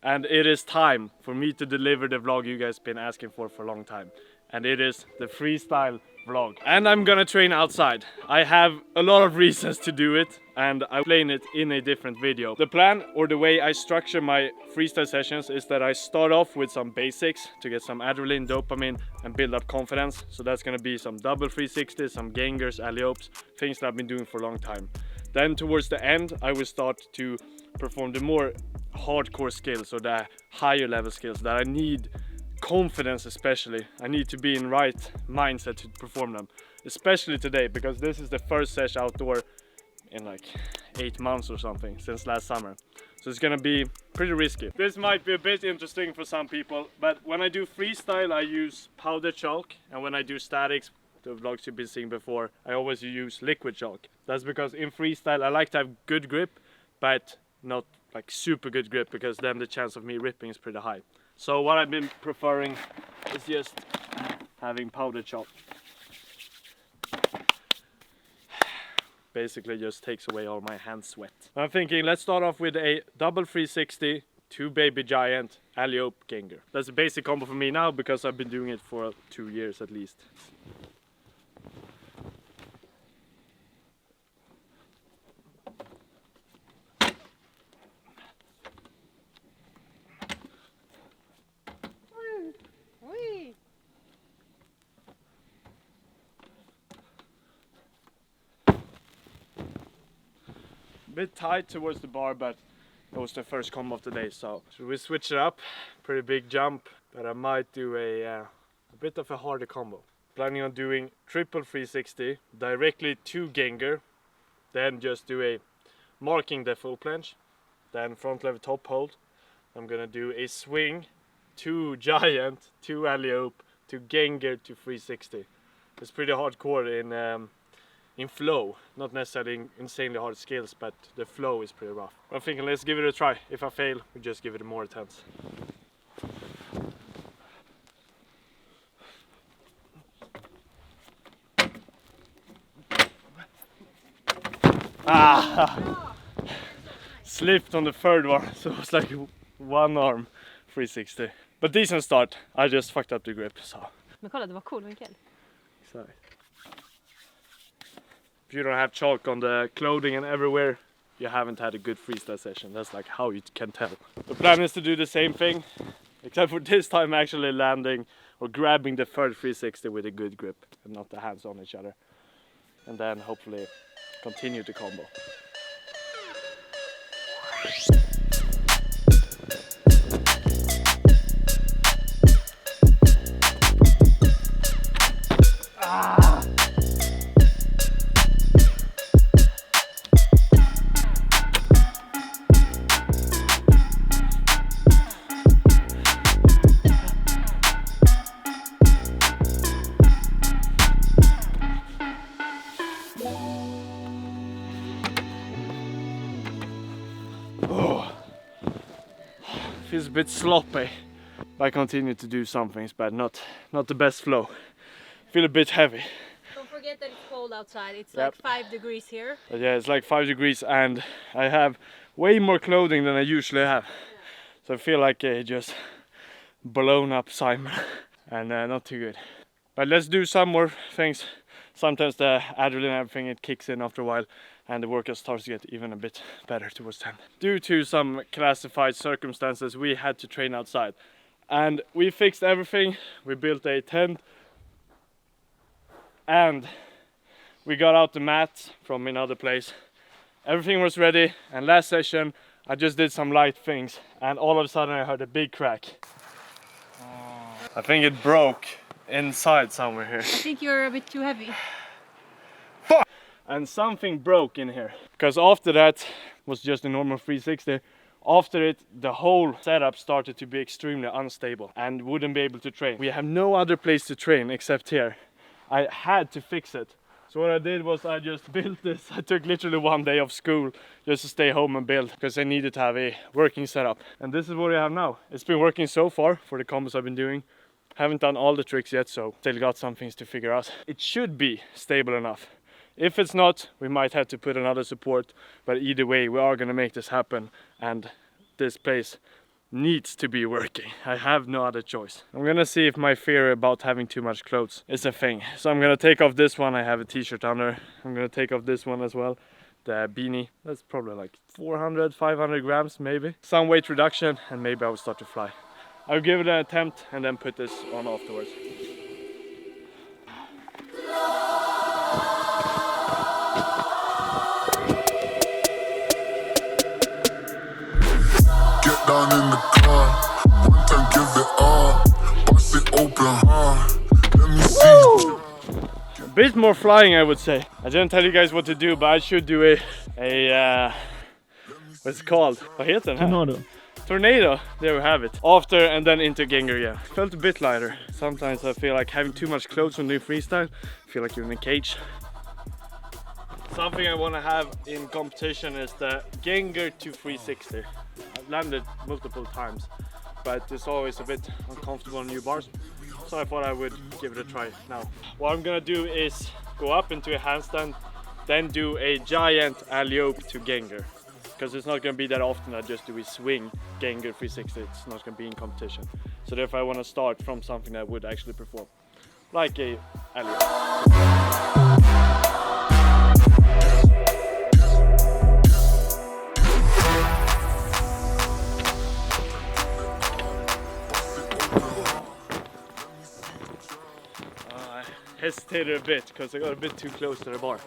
and it is time for me to deliver the vlog you guys been asking for a long time. And it is the freestyle vlog. And I'm gonna train outside. I have a lot of reasons to do it, and I'll explain it in a different video. The plan, or the way I structure my freestyle sessions, is that I start off with some basics to get some adrenaline, dopamine, and build up confidence. So that's gonna be some double 360s, some gangers, alley-oops, things that I've been doing for a long time. Then towards the end, I will start to perform the more hardcore skills, or the higher level skills that I need confidence. Especially I need to be in right mindset to perform them, especially today, because this is the first session outdoor in like 8 months or something, since last summer. So it's gonna be pretty risky. This might be a bit interesting for some people, but when I do freestyle I use powder chalk, and when I do statics, the vlogs you've been seeing before, I always use liquid chalk. That's because in freestyle I like to have good grip, but not like super good grip, because then the chance of me ripping is pretty high. So what I've been preferring is just having powder chalk. Basically just takes away all my hand sweat. I'm thinking let's start off with a double 360, 2 baby giant, alley-oop, ganger. That's a basic combo for me now, because I've been doing it for 2 years at least. Bit tight towards the bar, but it was the first combo of the day, so should we switch it up? Pretty big jump, but I might do a bit of a harder combo. Planning on doing triple 360 directly to ganger, then just do a marking the full planche, then front lever top hold. I'm gonna do a swing, 2 giant, 2 alley-oop, to ganger to 360. It's pretty hardcore in flow, not necessarily insanely hard skills, but the flow is pretty rough. I'm thinking let's give it a try. If I fail, we just give it a more attempt. Slipped on the third one, so it was like one arm 360. But decent start. I just fucked up the grip, so. Men kolla, det var cool vinkel. Sorry. If you don't have chalk on the clothing and everywhere, you haven't had a good freestyle session. That's like how you can tell. The plan is to do the same thing, except for this time actually landing or grabbing the third 360 with a good grip and not the hands on each other. And then hopefully continue the combo. Feels a bit sloppy. I continue to do some things, but not the best flow. Feel a bit heavy. Don't forget that it's cold outside. It's like 5 degrees here. But yeah, it's like 5 degrees, and I have way more clothing than I usually have. So I feel like just blown up Simon, and not too good. But let's do some more things. Sometimes the adrenaline and everything, it kicks in after a while, and the workout starts to get even a bit better towards the end. Due to some classified circumstances, we had to train outside. And we fixed everything. We built a tent. And we got out the mat from another place. Everything was ready. And last session, I just did some light things. And all of a sudden I heard a big crack. I think it broke inside somewhere here. I think you're a bit too heavy. Fuck! And something broke in here. Because after that was just a normal 360. After it, the whole setup started to be extremely unstable and wouldn't be able to train. We have no other place to train except here. I had to fix it. So what I did was I just built this. I took literally 1 day of school just to stay home and build, because I needed to have a working setup. And this is what I have now. It's been working so far for the combos I've been doing. Haven't done all the tricks yet, so still got some things to figure out. It should be stable enough. If it's not, we might have to put another support, but either way we are gonna make this happen, and this place needs to be working. I have no other choice. I'm gonna see if my fear about having too much clothes is a thing. So I'm gonna take off this one. I have a t-shirt under. I'm gonna take off this one as well. The beanie, that's probably like 400, 500 grams maybe. Some weight reduction and maybe I will start to fly. I'll give it an attempt and then put this on afterwards. Get down in the car, one time give it all, bust it open hard, let me see. A bit more flying, I would say. I didn't tell you guys what to do, but I should do what's it called? Vad heter den här? Tornado. Tornado, there we have it. After and then into Gengar again. Felt a bit lighter. Sometimes I feel like having too much clothes when doing freestyle. I feel like you're in a cage. Something I want to have in competition is the Gengar to 360. I've landed multiple times, but it's always a bit uncomfortable on new bars. So I thought I would give it a try now. What I'm gonna do is go up into a handstand, then do a giant alley-oop to Gengar. Because it's not going to be that often I just do a swing Gengar 360, it's not going to be in competition. So therefore I want to start from something that I would actually perform. Like a alley-oop. I hesitated a bit because I got a bit too close to the bar.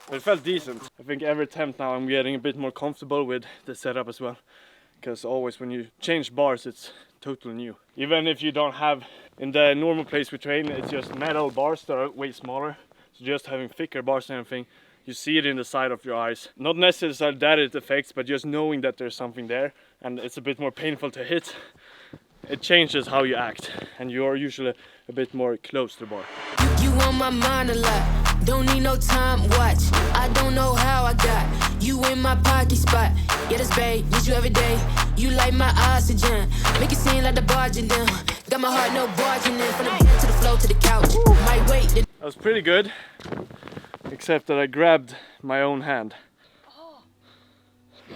But it felt decent. I think every attempt now I'm getting a bit more comfortable with the setup as well. Because always when you change bars it's totally new. Even if you don't have, in the normal place we train, it's just metal bars that are way smaller. So just having thicker bars and everything, you see it in the side of your eyes. Not necessarily that it affects, but just knowing that there's something there and it's a bit more painful to hit. It changes how you act and you're usually a bit more close to the bar. You on my mind a lot, don't need no time watch. I don't know how I got you in my pocket spot. Yeah, that's babe, need you every day. You like my oxygen, make it seem like the barging down. Got my heart no barging in, from the bed to the floor to the couch. My weight. That was pretty good, except that I grabbed my own hand.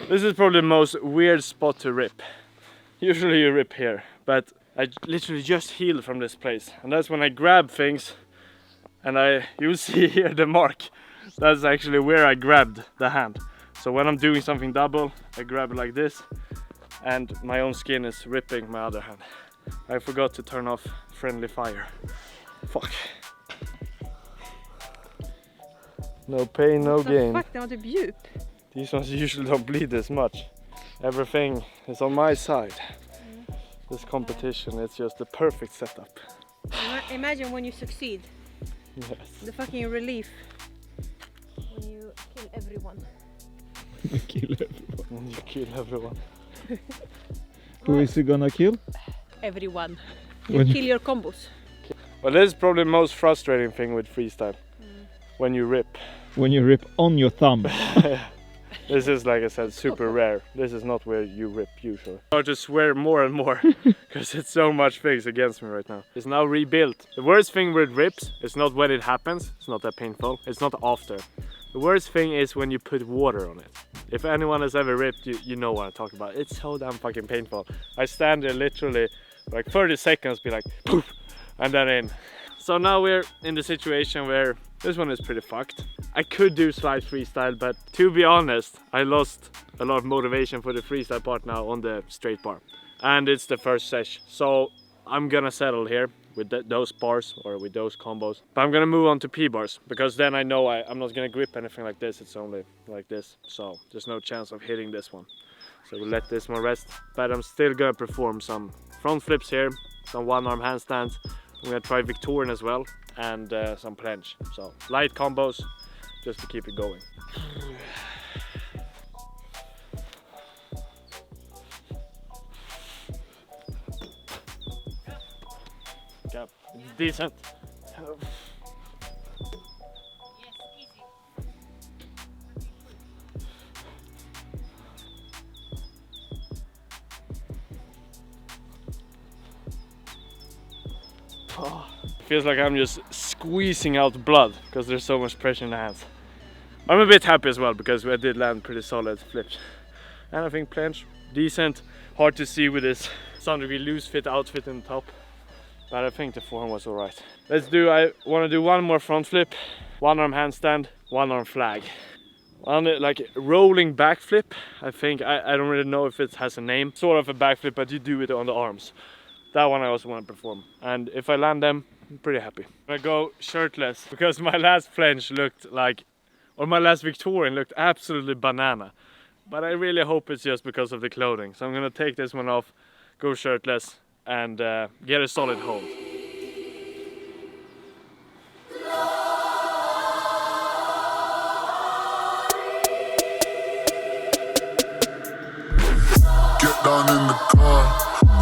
This is probably the most weird spot to rip. Usually you rip here, but I literally just healed from this place. And that's when I grab things and you'll see here the mark. That's actually where I grabbed the hand. So when I'm doing something double, I grab it like this and my own skin is ripping my other hand. I forgot to turn off friendly fire. Fuck. No pain, no gain. Fuck, det var typ djup. These ones usually don't bleed this much. Everything is on my side. This competition is just the perfect setup. Imagine when you succeed. Yes. The fucking relief. When you kill everyone. Kill everyone. You kill everyone. Who is he gonna kill? Everyone. You When- kill your combos. Well, this is probably the most frustrating thing with freestyle. When you rip. When you rip on your thumb. This is, like I said, super rare. This is not where you rip usually. I start to swear more and more because it's so much things against me right now. It's now rebuilt. The worst thing with rips is not when it happens. It's not that painful. It's not after. The worst thing is when you put water on it. If anyone has ever ripped, you know what I'm talking about. It's so damn fucking painful. I stand there literally like 30 seconds, be like poof, and then in. So now we're in the situation where this one is pretty fucked. I could do slide freestyle, but to be honest, I lost a lot of motivation for the freestyle part now on the straight bar. And it's the first sesh. So I'm gonna settle here with those bars or with those combos. But I'm gonna move on to P bars because then I know I'm not gonna grip anything like this. It's only like this. So there's no chance of hitting this one. So we'll let this one rest. But I'm still gonna perform some front flips here, some one arm handstands. I'm gonna try Victorian as well and some planche. So light combos just to keep it going. Yeah, decent. Oh, feels like I'm just squeezing out blood because there's so much pressure in the hands. I'm a bit happy as well because I did land pretty solid flips. And I think planche decent. Hard to see with this some degree loose fit outfit in the top, but I think the form was alright. I want to do one more front flip, one arm handstand, one arm flag. On it, like rolling backflip, I think, I don't really know if it has a name. Sort of a backflip, but you do it on the arms. That one I also want to perform. And if I land them, I'm pretty happy. I go shirtless, because my last flinch looked like, or my last Victorian looked absolutely banana. But I really hope it's just because of the clothing. So I'm gonna take this one off, go shirtless, and get a solid hold. Down in the car,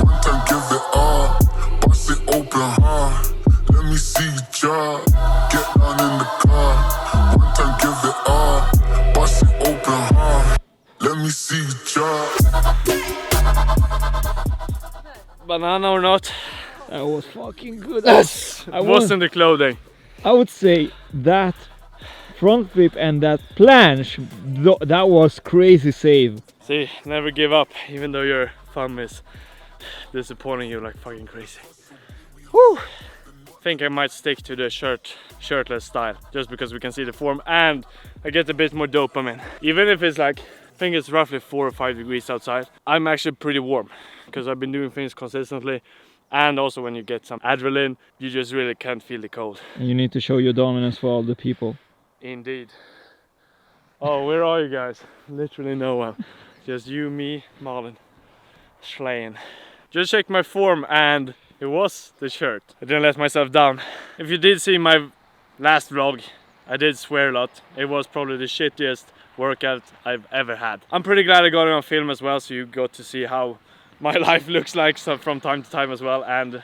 one time give it all, bust it open hard, let me see you drop. Get down in the car, one time give it all, bust it open hard, let me see you drop. Banana or not, That was fucking good. yes, it wasn't the clothing. I would say that front flip and that planche, that was crazy save. See, never give up, even though your thumb is disappointing you like fucking crazy. Whew. I think I might stick to the shirtless style, just because we can see the form and I get a bit more dopamine. Even if it's like, I think it's roughly 4 or 5 degrees outside, I'm actually pretty warm, because I've been doing things consistently. And also when you get some adrenaline, you just really can't feel the cold. And you need to show your dominance for all the people. Indeed. Oh, where are you guys? Literally no one. Just you, me, Marlon, slaying. Just checked my form and it was the shirt. I didn't let myself down. If you did see my last vlog, I did swear a lot. It was probably the shittiest workout I've ever had. I'm pretty glad I got it on film as well, so you got to see how my life looks like from time to time as well. And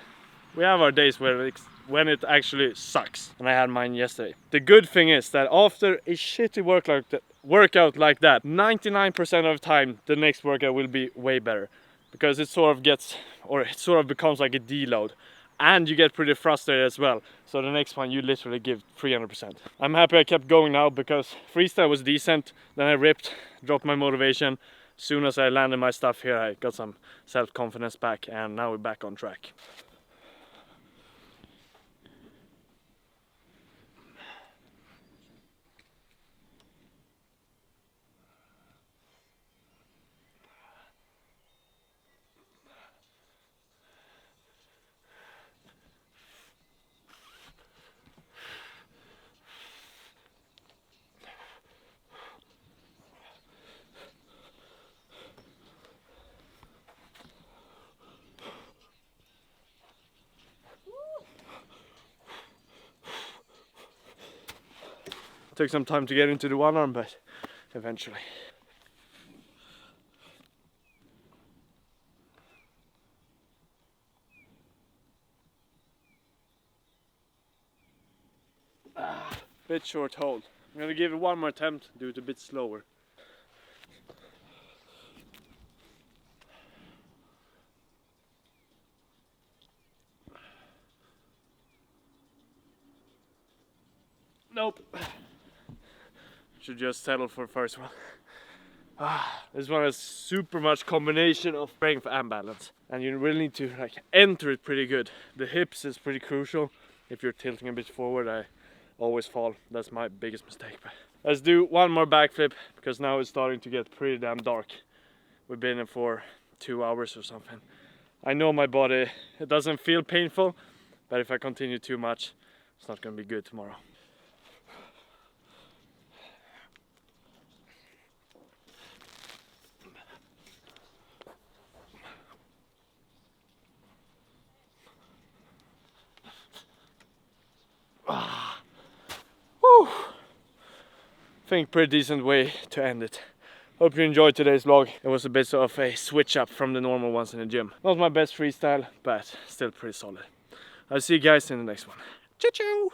we have our days when it actually sucks, and I had mine yesterday. The good thing is that after a shitty workout like that, 99% of the time the next workout will be way better, because it sort of becomes like a deload, and you get pretty frustrated as well. So the next one you literally give 300%. I'm happy I kept going now, because freestyle was decent, then I ripped, dropped my motivation. As soon as I landed my stuff here, I got some self-confidence back, and now we're back on track. Took some time to get into the one arm, but eventually. Bit short hold. I'm gonna give it one more attempt, do it a bit slower. Nope. Should just settle for first one. This one has super much combination of strength and balance, and you really need to like enter it pretty good. The hips is pretty crucial. If you're tilting a bit forward, I always fall. That's my biggest mistake. But let's do one more backflip, because now it's starting to get pretty damn dark. We've been in for 2 hours or something. I know my body, it doesn't feel painful, but if I continue too much, it's not gonna be good tomorrow. Whew. I think pretty decent way to end it. Hope you enjoyed today's vlog. It was a bit of a switch up from the normal ones in the gym. Not my best freestyle, but still pretty solid. I'll see you guys in the next one. Ciao ciao!